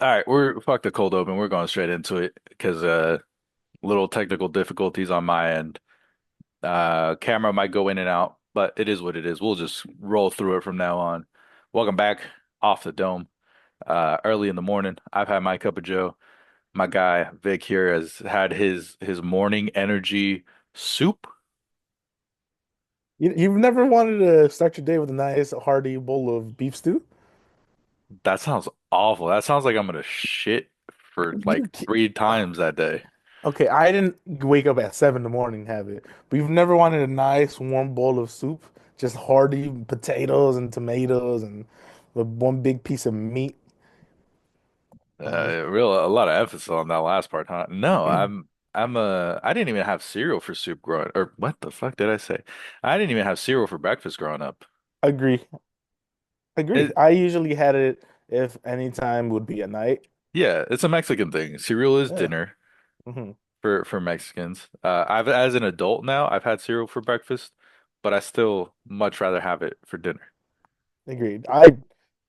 All right, we're fuck the cold open. We're going straight into it because little technical difficulties on my end. Camera might go in and out, but it is what it is. We'll just roll through it from now on. Welcome back off the dome. Early in the morning, I've had my cup of Joe. My guy Vic here has had his morning energy soup. You've never wanted to start your day with a nice hearty bowl of beef stew? That sounds awful. That sounds like I'm gonna shit for like You ki- 3 times that day. Okay, I didn't wake up at 7 in the morning and have it, but you've never wanted a nice warm bowl of soup, just hearty potatoes and tomatoes and with one big piece of meat. A lot of emphasis on that last part, huh? No, I didn't even have cereal for soup growing, or what the fuck did I say? I didn't even have cereal for breakfast growing up. Agree, agree. It, I usually had it if any time would be at night. yeah, it's a Mexican thing. Cereal is Yeah. dinner hmm for Mexicans. I've as an adult now, I've had cereal for breakfast, but I still much rather have it for dinner. Agreed. I'd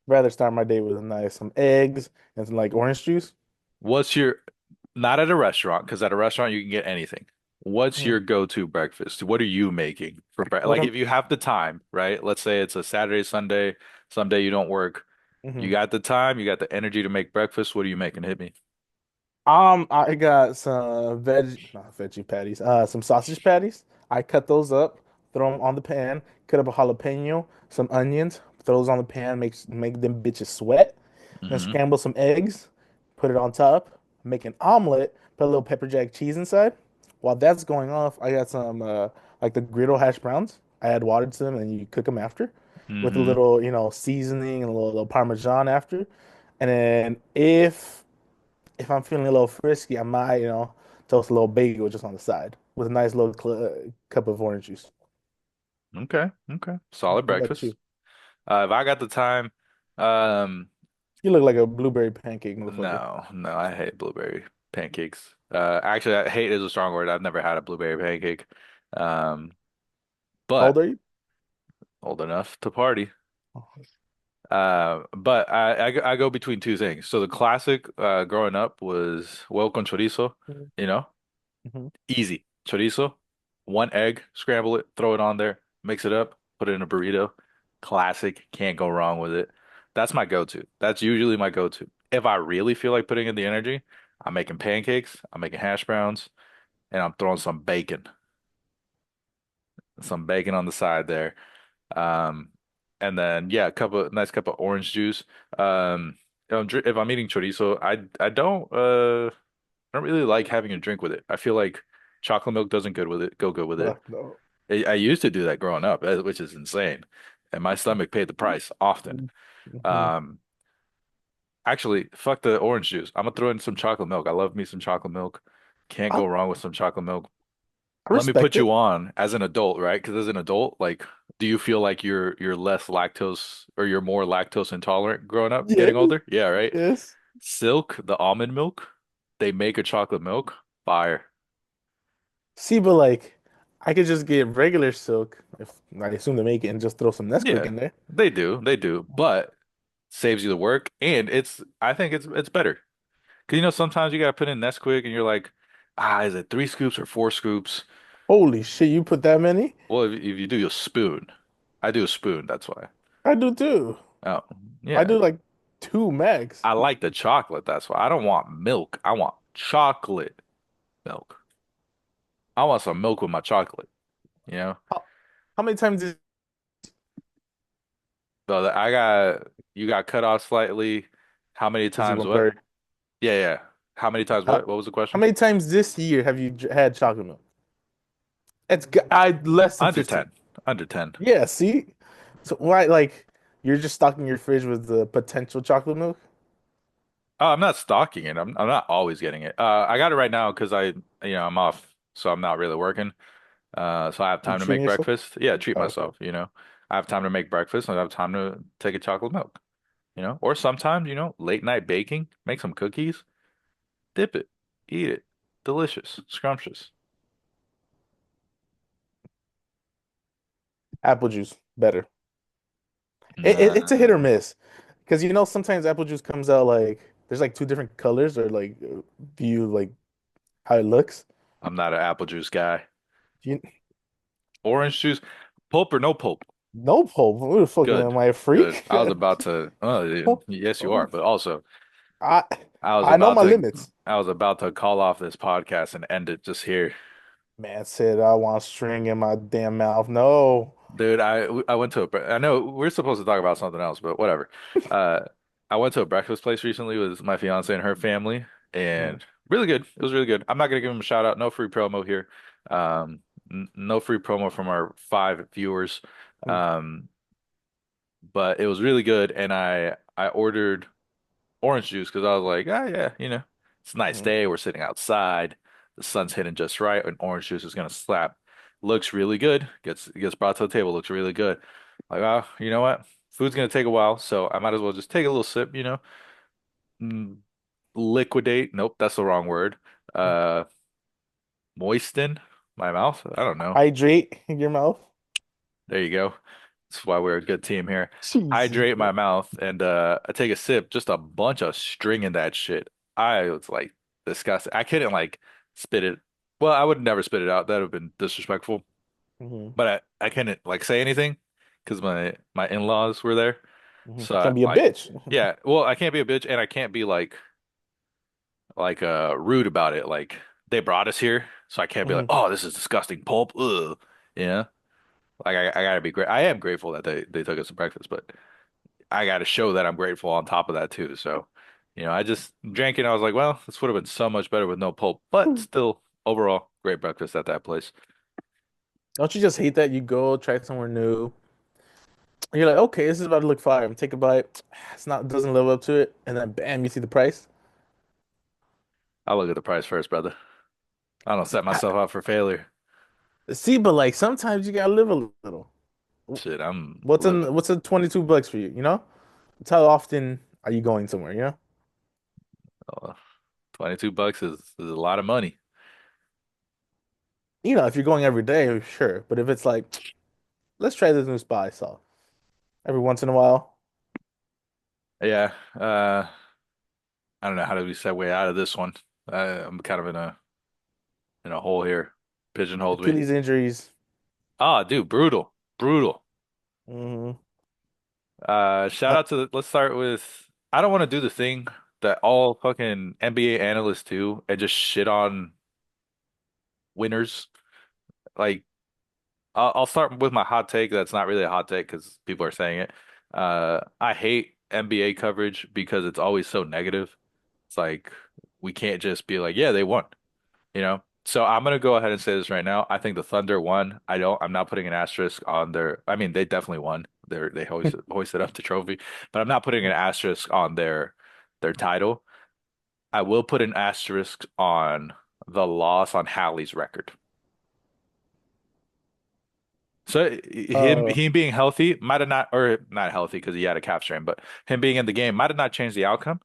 rather start my day with a nice some eggs and some like orange juice. What's your, not at a restaurant, because at a restaurant you can get anything. What's Mm. your go-to breakfast? What are you making for What like I'm if you have the time, right? Let's say it's a Saturday, Sunday, someday you don't work. You mhm. got the time, you got the energy to make breakfast. What are you making? Hit me. I got some not veggie patties, some sausage patties. I cut those up, throw them on the pan, cut up a jalapeno, some onions, throw those on the pan, make them bitches sweat. Then Hmm. scramble some eggs, put it on top, make an omelet, put a little pepper jack cheese inside. While that's going off, I got some like the griddle hash browns. I add water to them and you cook them after with a Hmm. little, seasoning and a little Parmesan after. And then if I'm feeling a little frisky, I might, toast a little bagel just on the side with a nice little cup of orange juice. Okay. Okay. Solid What about breakfast. you? If I got the time, um, You look like a blueberry pancake motherfucker. no, I hate blueberry pancakes. Actually, I hate is a strong word. I've never had a blueberry pancake. Um, How old but are you? old enough to party. But I go between two things. So the classic growing up was huevo con chorizo, you know, Mm-hmm. easy. Chorizo, one egg, scramble it, throw it on there, mix it up, put it in a burrito. Classic, can't go wrong with it. That's my go-to. That's usually my go-to. If I really feel like putting in the energy, I'm making pancakes, I'm making hash browns, and I'm throwing some bacon on the side there. Um, and then yeah, nice cup of orange juice. Um, if I'm eating chorizo, I don't really like having a drink with it. I feel like chocolate milk doesn't go good with it. Fuck no. I used to do that growing up, which is insane, and my stomach paid the price often. Mm-hmm. Um, actually, fuck the orange juice. I'm gonna throw in some chocolate milk. I love me some chocolate milk. Can't I, go wrong with some chocolate milk. I Let me respect put it. you on as an adult, right? Because as an adult, like, do you feel like you're less lactose or you're more lactose intolerant growing up, Yes, getting older? Yeah, right. yes. Silk, the almond milk, they make a chocolate milk. Fire. See, but like, I could just get regular silk if I assume they make it and just throw some Nesquik Yeah, in there. they do, but saves you the work and I think it's better. Because sometimes you gotta put in Nesquik and you're like, is it 3 scoops or 4 scoops? Holy shit, you put that many? Well, if you do a spoon, I do a spoon, that's why. I do too. Oh, I yeah. do like two max. I like the chocolate, that's why. I don't want milk. I want chocolate milk. I want some milk with my chocolate, you know? How, how many times is So you got cut off slightly. How many this is times one what? bird? Yeah, yeah. How many times How, what? What was the how question? many times this year have you had chocolate milk? I less than Under 15. 10. Under 10. Yeah, see? So why like you're just stocking your fridge with the potential chocolate milk? Oh, I'm not stalking it. I'm not always getting it. I got it right now because I'm off, so I'm not really working. So I have You time to treating make yourself? breakfast. Yeah, treat Oh, okay. myself. I have time to make breakfast and I have time to take a chocolate milk. Or sometimes, late night baking, make some cookies, dip it, eat it. Delicious, scrumptious. Apple juice, better. It's a hit or Nah. miss. Because sometimes apple juice comes out like There's like two different colors, or like do you like how it looks? I'm not an apple juice guy. Do you, Orange juice, pulp or no pulp? no pulp. What the fuck Good, am I, a good. freak? I was about to. Oh, yeah, yes, you are. But also, I I was I know about my to. limits. I was about to call off this podcast and end it just here. Man said I want string in my damn mouth. No. Dude, I went to I know we're supposed to talk about something else, but whatever. Uh, I went to a breakfast place recently with my fiance and her family, Mm, and really good. It was really good. I'm not gonna give them a shout out. No free promo here. N no free promo from our 5 viewers. mm, Um, but it was really good, and I ordered orange juice because I was like, ah, yeah, it's a nice mm. day. We're sitting outside. The sun's hitting just right, and orange juice is gonna slap. Looks really good. Gets brought to the table. Looks really good. Like, oh, you know what? Food's gonna take a while, so I might as well just take a little sip. Mm, liquidate. Nope, that's the wrong word. Uh, moisten my mouth. I don't know. Hydrate your mouth. There you go. That's why we're a good team here. Jesus. Hydrate my mouth and I take a sip, just a bunch of string in that shit. I was like disgusted. I couldn't like spit it. Well, I would never spit it out. That would have been disrespectful. Hmm. But I couldn't like say anything because my in-laws were there. Hmm. So I, Can't be a like, bitch. yeah, well, I can't be a bitch and I can't be rude about it. Like they brought us here, so I can't be like, Hmm. "Oh, this is disgusting pulp." Ugh. Yeah. Like I gotta be great. I am grateful that they took us to breakfast, but I got to show that I'm grateful on top of that too. So, I just drank it. And I was like, well, this would have been so much better with no pulp, but still, overall, great breakfast at that place. Don't you just hate that you go try somewhere new? You're like, okay, this is about to look fire. Take a bite. It's not, doesn't live up to it, and then bam, you see the price. I look at the price first, brother. I don't set I, myself up for failure. see, but like sometimes you gotta live a little. Shit, I'm What's living. in what's in $22 for you? You know? It's how often are you going somewhere? You know? uh, $22 is a lot of money. You know, if you're going every day, sure. But if it's like, let's try this new spot I saw every once in a while. Yeah. I don't know how do we segue out of this one. I'm kind of in a hole here. Pigeonholed me. Achilles injuries. Ah, dude, brutal, brutal. Hmm. Shout out to let's start with I don't want to do the thing that all fucking NBA analysts do and just shit on winners. Like I'll start with my hot take. That's not really a hot take because people are saying it. I hate NBA coverage because it's always so negative. It's like we can't just be like, yeah, they won, you know? So I'm gonna go ahead and say this right now. I think the Thunder won. I'm not putting an asterisk on I mean, they definitely won. They hoisted up the trophy, but I'm not putting an asterisk on their title. I will put an asterisk on the loss on Hallie's record. So Uh, him being healthy might have not, or not healthy because he had a calf strain, but him being in the game might have not changed the outcome.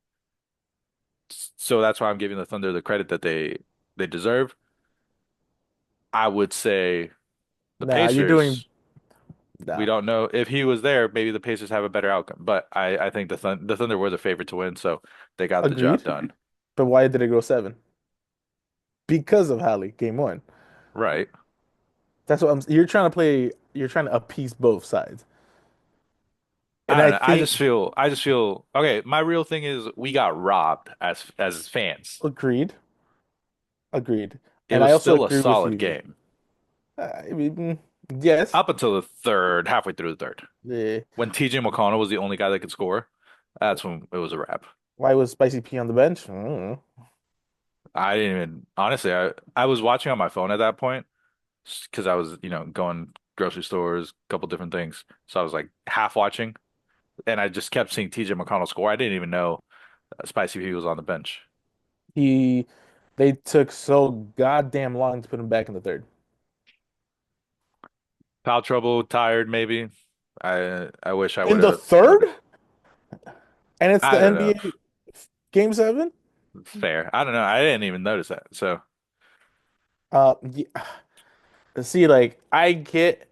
So that's why I'm giving the Thunder the credit that they deserve. I would say the nah, you're doing Pacers, we nah. don't know if he was there, maybe the Pacers have a better outcome. But I think the Thunder were the favorite to win, so they got the Agreed. job done. But why did it go seven? Because of Hallie, game one. Right. That's what you're trying to play. You're trying to appease both sides, I and don't I know. think I just feel okay. My real thing is we got robbed as fans. agreed, agreed, It and I was also still a agree with solid you. game I mean, yes, up until the third, halfway through the third, yeah. when TJ McConnell was the only guy that could score. That's when it was a wrap. Why was Spicy P on the bench? I don't know. I didn't even honestly. I was watching on my phone at that point because I was going grocery stores, a couple different things. So I was like half watching, and I just kept seeing TJ McConnell score. I didn't even know Spicy P was on the bench. He, they took so goddamn long to put him back in the third. Foul trouble, tired maybe. I wish I In would the have third, noticed. and it's the I don't know. NBA game seven. It's fair. I don't know. I didn't even notice that. So Yeah. See, like I get.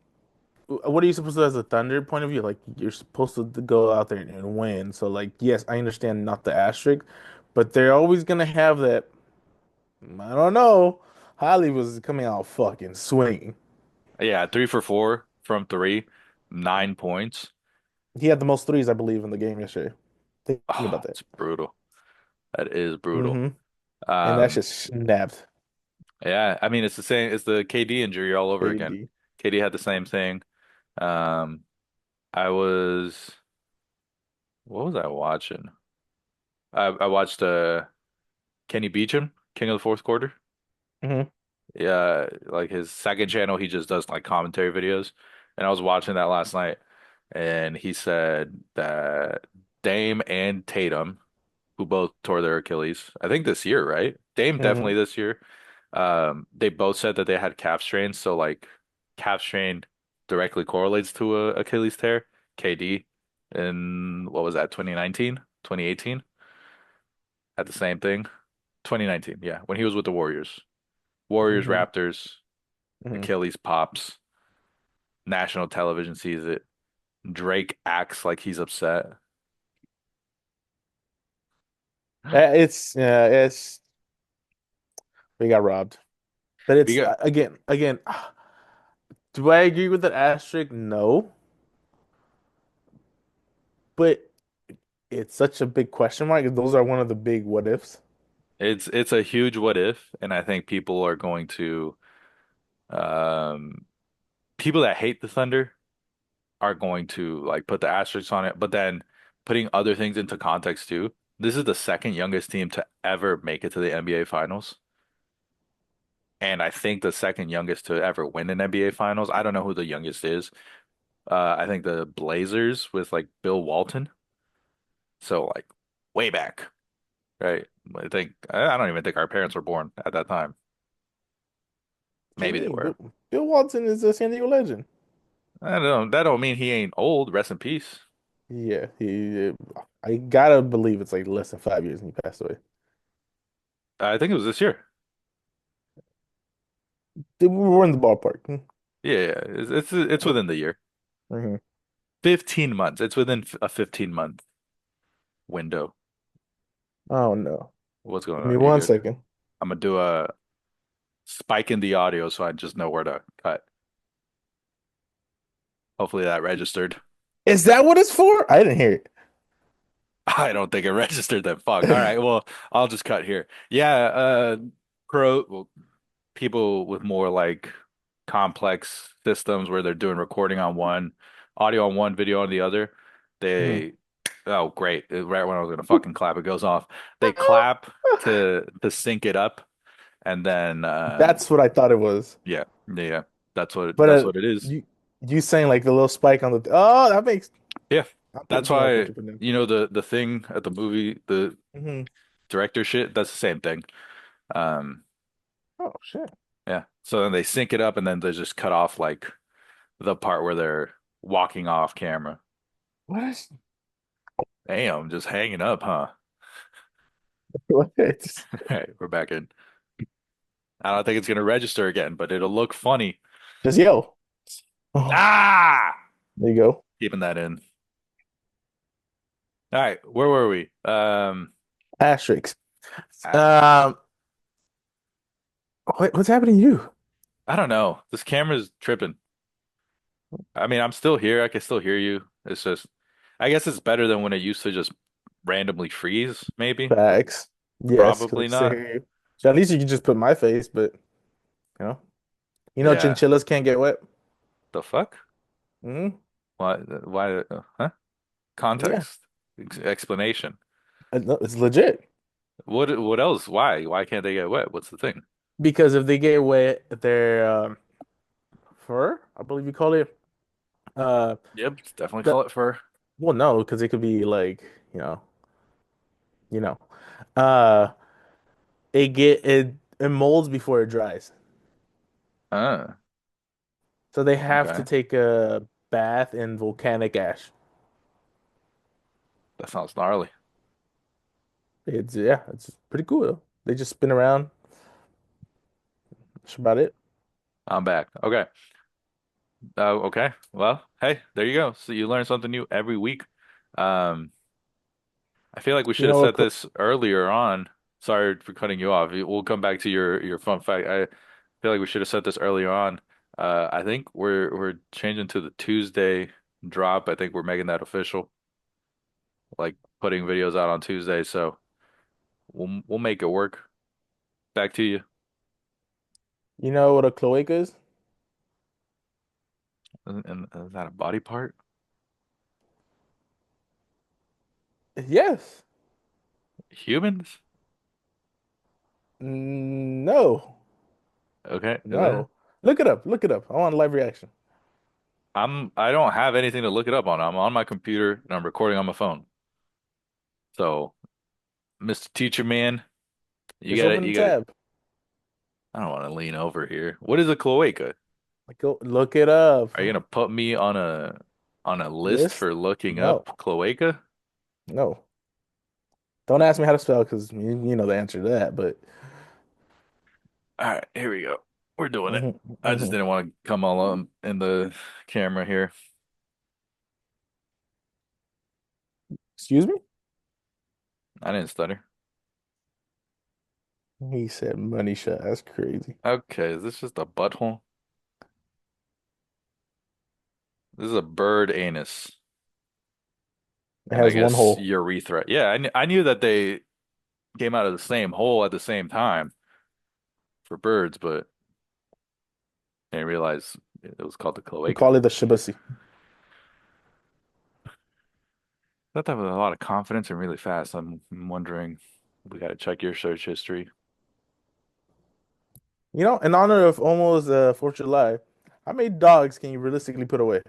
What are you supposed to do as a Thunder point of view? Like you're supposed to go out there and win. So like, yes, I understand not the asterisk, but they're always gonna have that. I don't know. Holly was coming out fucking swinging. Yeah, 3 for 4 from three, 9 points. He had the most threes, I believe, in the game yesterday. Think Oh, about that. it's brutal. That is brutal. hmm And that Um, just snapped. yeah, I mean it's the same. It's the KD injury all over again. AD. KD had the same thing. Um, I was what was I watching? I watched Kenny Beecham, King of the Fourth Quarter. hmm Yeah, like his second channel, he just does like commentary videos. And I was watching that last night, and he said that Dame and Tatum, who both tore their Achilles, I think this year, right? Dame definitely hmm this year. They both said that they had calf strains, so like calf strain directly correlates to a Achilles tear. KD in what was that, 2019, 2018? Had the same thing. 2019, yeah, when he was with the Warriors. Warriors, hmm Raptors, hmm Achilles pops, national television sees it. Drake acts like he's upset. It's we got robbed. But We it's got again. Do I agree with that asterisk? No, but it's such a big question mark. Those are one of the big what ifs. it's a huge what if, and I think people are going to um people that hate the Thunder are going to like put the asterisks on it, but then putting other things into context too. This is the second youngest team to ever make it to the NBA Finals. And I think the second youngest to ever win an NBA Finals. I don't know who the youngest is. I think the Blazers with like Bill Walton. So like way back, right? I don't even think our parents were born at that time. What you Maybe they mean? were. Bill Walton is a San Diego legend. I don't know. That don't mean he ain't old. Rest in peace. Yeah, he. I gotta believe it's like less than 5 years and he passed away. I think it was this year. We were in the ballpark. Yeah, yeah. It's within the year. Mm-hmm. 15 months. It's within a 15-month window. Oh no. What's going Give me on? You one good? second. I'm gonna do a spike in the audio so I just know where to cut. Hopefully that registered. Is that what it's for? I didn't hear I don't think it registered that. Fuck. All it. right. Well, I'll just cut here. Yeah. Well, people with more like complex systems where they're doing recording on one, audio on one, video on the other. Mhm. They, oh, great. Right when I was gonna fucking clap, it goes off. They clap to sync it up, and then That's what I thought it was. yeah, yeah, But that's what it is. you saying like the little spike on the oh that makes Yeah, I'm that's picking up what why you're putting in. the thing at the movie, the hmm director shit, that's the same thing. Um, Oh shit. yeah. So then they sync it up, and then they just cut off like the part where they're walking off camera. What is Damn, just hanging up, huh? what is All right, we're back in. I don't think it's gonna register again, but it'll look funny. just yell. Oh, Ah, there you go. keeping that in. All right, where were we? Asterisks. I, Um, what's happening to you? I don't know. This camera's tripping. I mean, I'm still here. I can still hear you. It's just, I guess it's better than when it used to just randomly freeze, maybe. Facts. Yes, because I Probably can still not. hear you. So at least you can just put my face, but you know, Yeah. chinchillas can't get wet. The fuck? hmm Why? Why? Huh? Yeah, Context, explanation. No, it's legit. What else? Why? Why can't they get wet? What's the thing? Because if they get wet, their fur, I believe you call it. Uh, Yep, definitely the call it fur. well, no, because it could be like you know, you know, uh, it molds before it dries, Ah, so they have to okay. take a bath in volcanic ash. That sounds gnarly. It's yeah, it's pretty cool though. They just spin around. That's about it. I'm back. Okay. Okay. Well, hey, there you go. So you learn something new every week. Um, I feel like we You should have know said what? this earlier on. Sorry for cutting you off. We'll come back to your fun fact. I feel like we should have said this earlier on. I think we're changing to the Tuesday drop. I think we're making that official, like putting videos out on Tuesday. So we'll make it work. Back to you. You know what a cloaca is? And is that a body part? Yes. Humans? No. Okay. No. Look it up. Look it up. I want a live reaction. I don't have anything to look it up on. I'm on my computer and I'm recording on my phone. So, Mr. Teacher Man, Just open the you gotta tab. I don't want to lean over here. What is a cloaca? Like, go look it up. Are you gonna put me on a list List? for looking up No. cloaca? No. Don't ask me how to spell because you know the answer to that, but All right, here we go. We're doing it. hmm I just hmm didn't want to come all in the camera here. Excuse me? I didn't stutter. He said money shot. That's crazy. Okay, is this just a butthole? This is a bird anus, It and I has one guess hole. urethra. Yeah, I knew that they came out of the same hole at the same time for birds, but I didn't realize it was called the We cloaca. call it the Shibusi. Thought that was a lot of confidence and really fast. I'm wondering, we got to check your search history. You know, in honor of almost 4th of July, how many dogs can you realistically put away?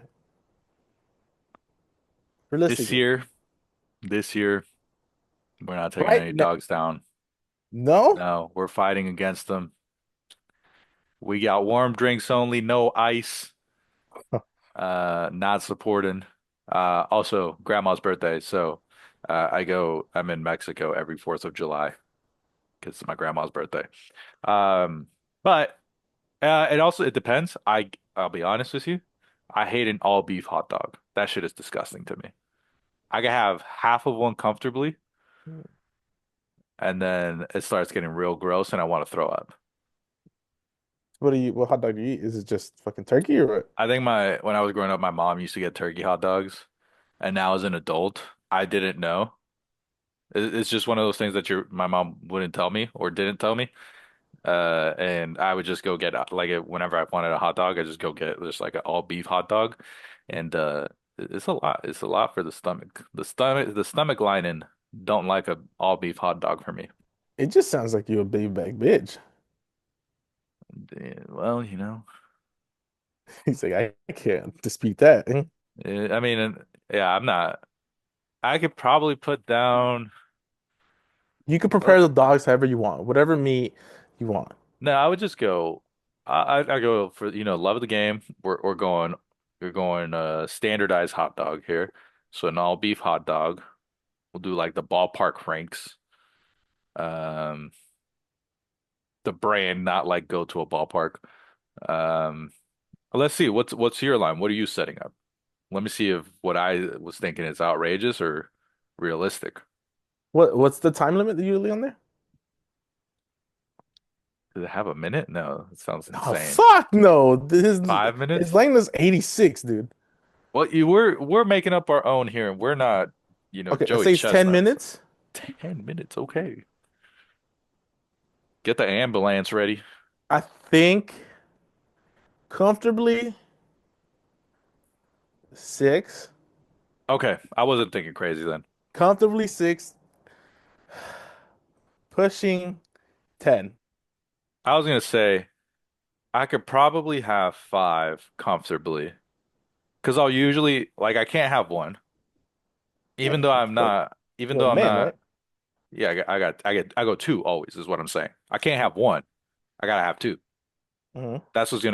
This Realistically. year, this year, we're not taking Right? any dogs down. No? No, we're fighting against them. We got warm drinks only, no ice. Not supporting. Also, grandma's birthday, so I'm in Mexico every 4th of July because it's my grandma's birthday. But it depends. I'll be honest with you. I hate an all beef hot dog. That shit is disgusting to me. I can have half of one comfortably, and then it starts getting real gross, and I want to throw up. What hot dog do you eat? Is it just fucking turkey or what? I think when I was growing up, my mom used to get turkey hot dogs, and now as an adult, I didn't know. It's just one of those things that my mom wouldn't tell me or didn't tell me. And I would just go get whenever I wanted a hot dog, I just go get just like an all beef hot dog, and it's a lot. It's a lot for the stomach. The stomach lining don't like a all beef hot dog for me. It just sounds like you a big back bitch. Well, you know, He's like, I can't dispute that. I mean, yeah, I'm not. I could probably put down. You could uh, prepare the dogs however you want, whatever meat you want. No, I would just go. I go for love of the game. We're going standardized hot dog here. So an all beef hot dog. We'll do like the ballpark Franks. Um, the brand, not like go to a ballpark. Um, let's see. What's your line? What are you setting up? Let me see if what I was thinking is outrageous or realistic. What's the time limit that usually on there? Does it have a minute? No, it sounds Oh insane. fuck no. This Five his minutes? lane is 86, dude. Well, we're making up our own here, and we're not, Okay, let's Joey say it's 10 Chestnuts. minutes. 10 minutes, okay. Get the ambulance ready. I think comfortably 6. Okay, I wasn't thinking crazy then. Comfortably 6, pushing 10. I was gonna say I could probably have five comfortably, because I'll usually like I can't have one, Yeah, even though I'm well, not, even you're a though I'm man, right? not. Yeah, I go two always is what I'm saying. I can't have one. I gotta have two. hmm That's what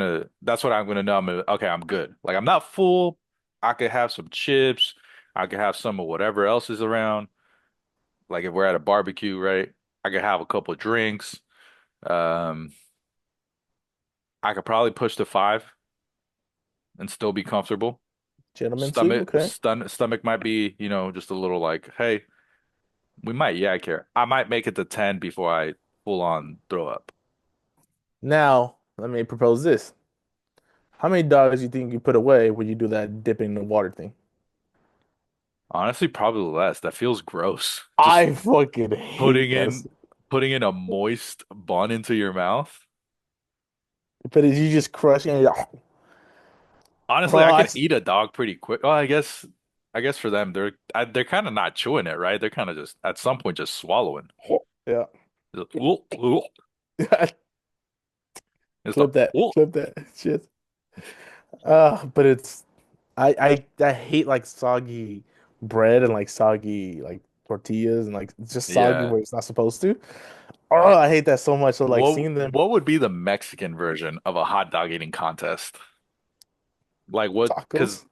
I'm gonna know. Okay, I'm good. Like I'm not full. I could have some chips. I could have some of whatever else is around. Like if we're at a barbecue, right? I could have a couple of drinks. Um, I could probably push to five and still be comfortable. Gentlemen too, okay. Stomach might be, just a little like, hey. We might yak here. I might make it to 10 before I full on throw up. Now, let me propose this. How many dogs do you think you put away when you do that dipping in the water thing? Honestly, probably less. That feels gross. Just I fucking putting hate that. in putting in a moist bun into your mouth. But you just crush it and you're like, Honestly, bro, I could eat a dog pretty quick. Well, I guess for them, they're kind of not chewing it, right? They're kind of just at some point just swallowing. yeah. Just, it's like, Flip that shit. But I hate like soggy bread and like soggy like tortillas and like it's just soggy yeah. where it's not supposed to. Oh, I hate that so much. So like What seeing them what would be the Mexican version of a hot dog eating contest? Like what? Because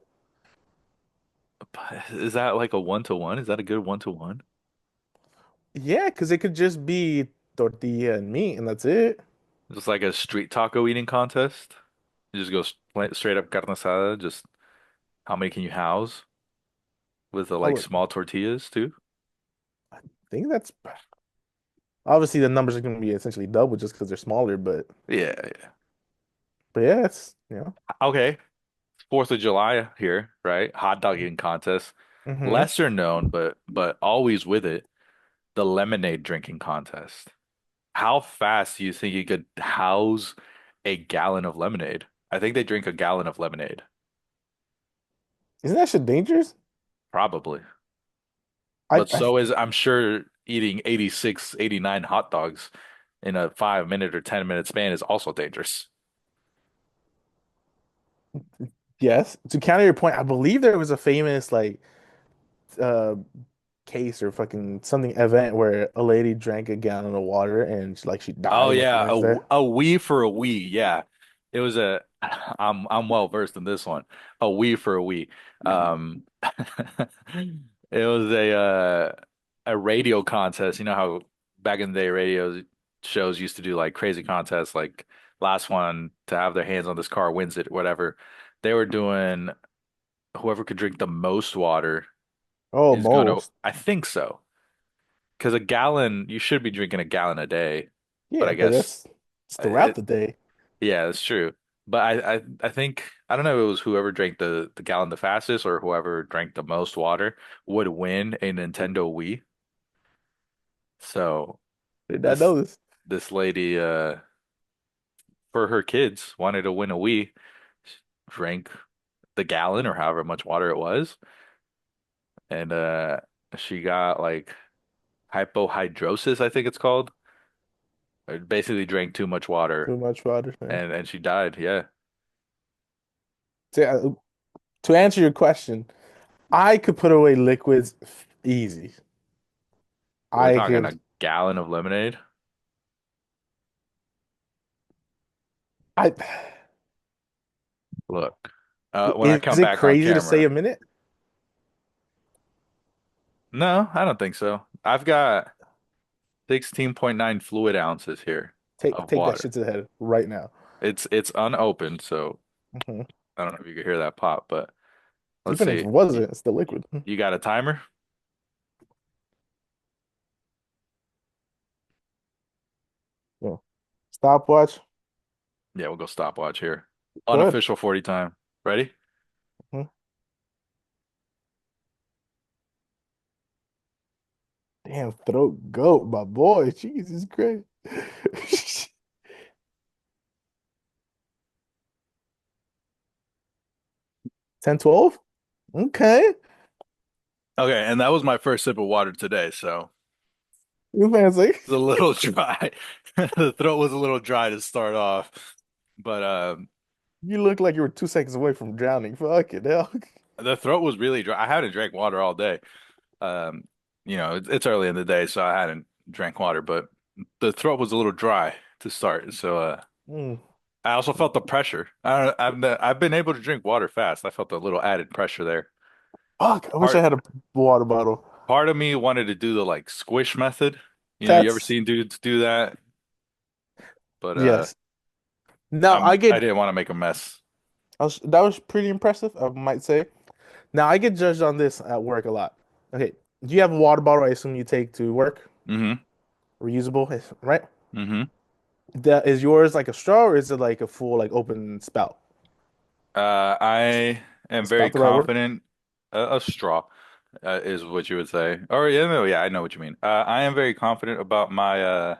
tacos. is that like a 1-to-1? Is that a good 1-to-1? Yeah, because it could just be tortilla and meat and that's it. Just like a street taco eating contest? You just go straight up carne asada. Just how many can you house with the I like would small tortillas too? think that's obviously the numbers are going to be essentially double just because they're smaller, Yeah, yeah. but yeah, it's you know. Okay. 4th of July here, right? Hot dog eating contest. Hmm. Lesser known, but always with it, the lemonade drinking contest. How fast do you think you could house a gallon of lemonade? I think they drink a gallon of lemonade. Isn't that shit dangerous? Probably. I, But I so is I'm sure eating 86, 89 hot dogs in a 5 minute or 10 minute span is also dangerous. yes. To counter your point, I believe there was a famous like uh case or fucking something event where a lady drank a gallon of water and she Oh died like the yeah, next day. a wee for a wee. Yeah. It was a I'm well versed in this one. A wee for a wee. It was a radio contest. You know how back in the day radio shows used to do like crazy contests like last one to have their hands on this car wins it, whatever. They were doing whoever could drink the most water Oh, is gonna, most. I think so. Because a gallon, you should be drinking a gallon a day, but Yeah, I but guess that's it's throughout it, the day. yeah, that's true. But I think I don't know if it was whoever drank the gallon the fastest or whoever drank the most water would win a Nintendo Wii. So Did not this know this. this lady for her kids wanted to win a Wii, drank the gallon or however much water it was, and she got like hypohidrosis, I think it's called. Basically drank too much water Too much water, man. and she died. Yeah. To, to answer your question, I could put away liquids easy. We're I talking could. a gallon of lemonade. I Look, when I is come it back on crazy to say camera. a minute? No, I don't think so. I've got 16.9 fluid ounces here of Take that water. shit to the head right now. It's unopened, so Mhm. I don't know if you could hear that pop, but let's Even if it see. wasn't, it's the liquid. You got a timer? Yeah. Stopwatch. Yeah, we'll go stopwatch here. Go ahead. Unofficial 40 time. Ready? Mhm. Damn, throat goat, my boy. Jesus Christ. 10, 12? Okay. Okay, and that was my first sip of water today, so You fancy. it's a little dry. The throat was a little dry to start off, but You look like you were 2 seconds away from drowning. Fucking hell. the throat was really dry. I hadn't drank water all day. Um, it's early in the day, so I hadn't drank water, but the throat was a little dry to start. So Mm. I also felt the pressure. I've been able to drink water fast. I felt a little added pressure there. Fuck, I wish I Part had a water bottle. part of me wanted to do the like squish method. You ever That's seen dudes do that? But yes. Now I I get didn't want to make a mess. that was pretty impressive, I might say. Now I get judged on this at work a lot. Okay. Do you have a water bottle? I assume you take to work, Mm-hmm. reusable, right? Mm-hmm. That is yours like a straw or is it like a full like open spout? I am Is very spout the right word? confident. A straw is what you would say. Or yeah, no, yeah, I know what you mean. I am very confident about my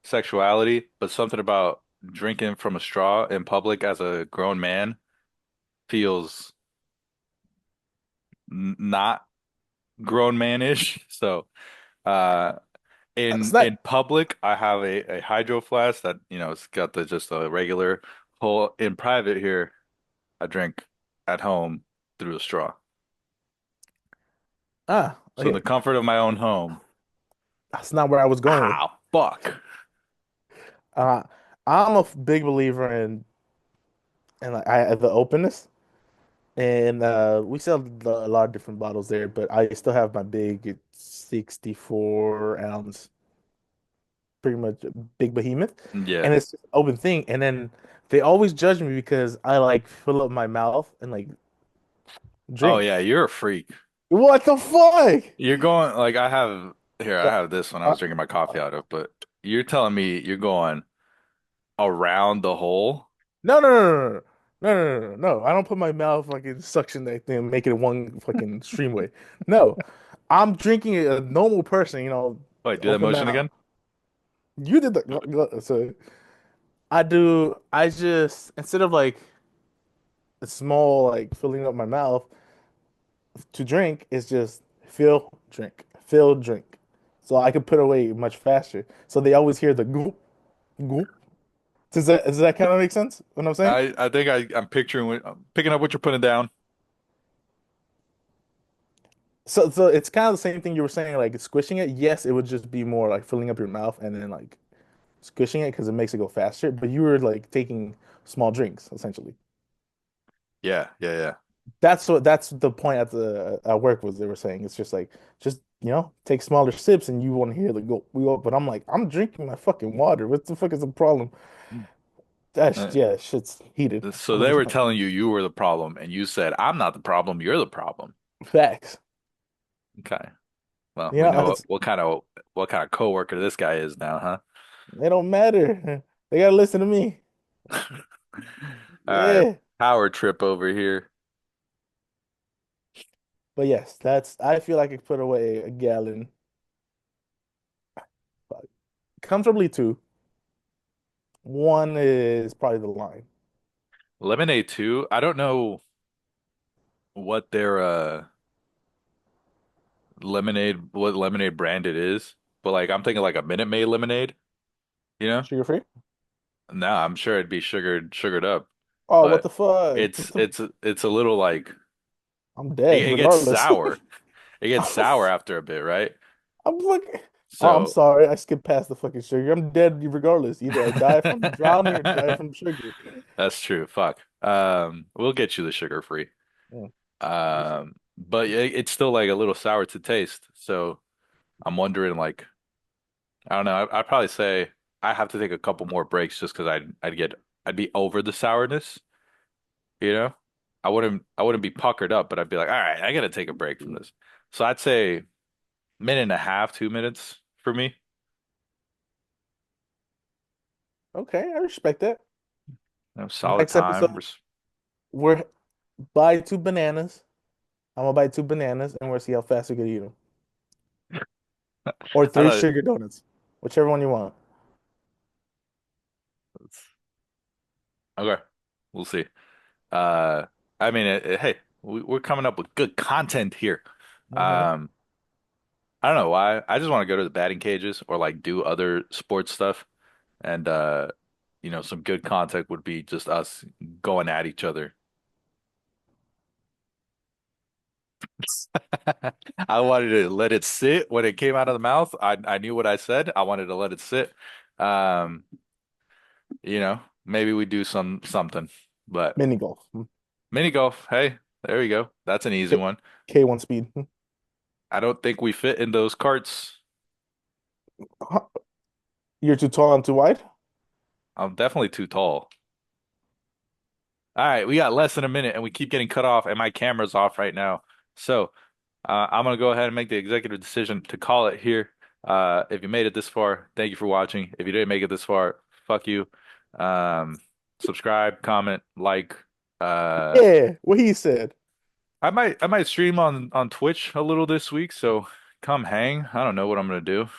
sexuality, but something about drinking from a straw in public as a grown man feels not grown man-ish. So, uh, It's in not. public, I have a hydro flask that it's got the just a regular hole. In private here, I drink at home through a straw. So Okay. the comfort of my own home. That's not where I was going with. Ah, fuck. Uh, I'm a big believer in like the openness, and we sell a lot of different bottles there, but I still have my big 64 ounce, pretty much big behemoth, Yeah. and it's just open thing. And then they always judge me because I like fill up my mouth and like Oh drink. yeah, you're a freak. What the fuck? You're going like I have here, I Uh, have this one I uh, was drinking my coffee out of, but you're telling me you're going around the hole? no, no, no, no, no, no, no, no, no, no. I don't put my mouth fucking suction that thing, make it one fucking stream way. No, I'm drinking it a normal person, Wait, do that open motion mouth. again? You did the so I do. I just instead of like a small like filling up my mouth to drink, it's just fill, drink, so I can put away much faster. So they always hear the goop, goop. Does that kind of make sense? What I'm saying? I think I'm picturing I'm picking up what you're putting down. So it's kind of the same thing you were saying, like squishing it. Yes, it would just be more like filling up your mouth and then like squishing it because it makes it go faster. But you were like taking small drinks essentially. Yeah, yeah, yeah. That's the point at the at work was they were saying it's just like just take smaller sips and you want to hear the go we go. But I'm like I'm drinking my fucking water. What the fuck is the problem? That's Uh, yeah, shit's heated. so they were 100% telling you you were the problem, and you said, "I'm not the problem, you're the problem." facts. Okay. Well, You we know, know it's what kind of coworker this guy is now, huh? it don't matter. They gotta listen to me. All right, Yeah. power trip over here. But yes, that's I feel like I could put away a gallon comfortably two. One is probably the line. Lemonade too. I don't know what their what lemonade brand it is, but like I'm thinking like a Minute Maid lemonade, you know? Sugar free? No, I'm sure it'd be sugared up, Oh, what but the fuck? it's it's a little like I'm it, dead it gets regardless. sour. It gets I'm, sour after a bit, right? I'm fucking. Oh, I'm So sorry. I skipped past the fucking sugar. I'm dead regardless. Either I die from drowning or die from sugar. that's true. Fuck. We'll get you the sugar free. Yeah. But it's still like a little sour to taste. So I'm wondering, like, I don't know. I'd probably say I have to take a couple more breaks just because I'd be over the sourness. You know, I wouldn't be puckered up, but I'd be like, all right, I gotta take a break from this. So I'd say minute and a half, 2 minutes for me. Okay, I respect that. Solid Next episode, time. we're buy two bananas. I'm gonna buy two bananas and we'll see how fast we can eat them. Or I three thought sugar donuts, whichever one you want. okay, we'll see. Uh, I mean, hey, we're coming up with good content here. Hmm. Um, I don't know why. I just want to go to the batting cages or like do other sports stuff. And some good content would be just us going at each other. I wanted to let it sit when it came out of the mouth. I knew what I said. I wanted to let it sit. Um, maybe we do something. But Mini golf. mini golf, hey, there we go. That's an easy one. K1 speed. I don't think we fit in those carts. You're too tall and too wide? I'm definitely too tall. All right, we got less than a minute and we keep getting cut off and my camera's off right now. So I'm gonna go ahead and make the executive decision to call it here. If you made it this far, thank you for watching. If you didn't make it this far, fuck you. Um, subscribe, comment, like. Uh, Yeah, what he said. I might stream on Twitch a little this week, so come hang. I don't know what I'm gonna do.